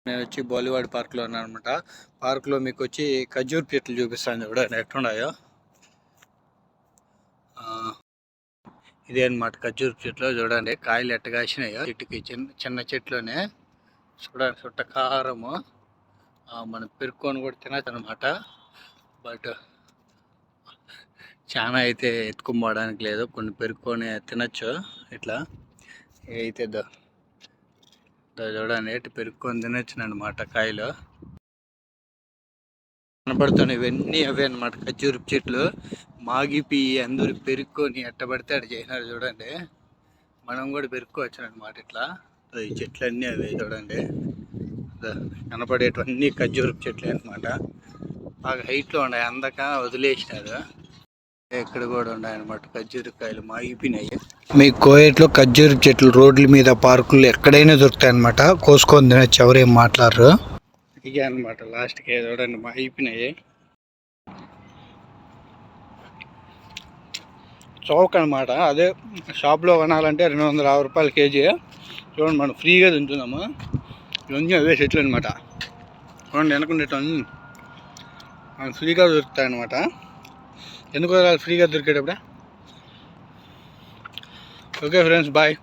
నేను వచ్చి బాలీవుడ్ పార్క్లో ఉన్నాను అనమాట. పార్క్లో మీకు వచ్చి ఖర్జూర్ చెట్లు చూపిస్తాను చూడండి ఎట్లున్నాయో. ఇదే అనమాట ఖర్జూర్ చెట్లు చూడండి, కాయలు ఎట్ట కాసినాయో. చెట్టుకి చిన్న చిన్న చెట్లోనే చూడండి, చుట్ట కారము. మనం పెరుక్కొని కూడా తినచ్చు అనమాట. బట్ చాలా అయితే ఎత్తుకుపోవడానికి లేదు, కొన్ని పెరుక్కొని తినచ్చు. ఇట్లా అయితే చూడండి ఎటు పెరుక్కొని తినచ్చు అనమాట. కాయలు కనపడుతున్నాయి, ఇవన్నీ అవే అనమాట ఖర్జూరు చెట్లు. మాగిపోయి అందరూ పెరుక్కొని ఎట్టబడితే అటు చేసినారు చూడండి. మనం కూడా పెరుక్కోవచ్చు అనమాట. ఇట్లా ఈ చెట్లు అన్నీ అవే చూడండి, కనపడేటివన్నీ ఖర్జూరు చెట్లే అనమాట. బాగా హైట్లో ఉన్నాయి, అందక వదిలేసినారు. ఇక్కడ కూడా ఉన్నాయి అనమాట ఖర్జూరు కాయలు మాగిపోయినాయి. మీ కోయేట్లో ఖర్జూరు చెట్లు రోడ్ల మీద పార్కులు ఎక్కడైనా దొరుకుతాయి అనమాట. కోసుకొని తినచ్చు, ఎవరేం మాట్లాడరు. ఇదే అనమాట లాస్ట్కి చూడండి మాగిపోయినాయి. చౌక్ అనమాట. అదే షాప్లో కొనాలంటే 250 రూపాయలు కేజీ. చూడండి మనం ఫ్రీగా తింటున్నాము. ఇవన్నీ అవే చెట్లు అనమాట. చూడండి వెనకుండేటన్నీ మనకు ఫ్రీగా దొరుకుతాయి అనమాట. ఎందుకు ఫ్రీగా దొరికేటప్పుడే. Okay friends, bye.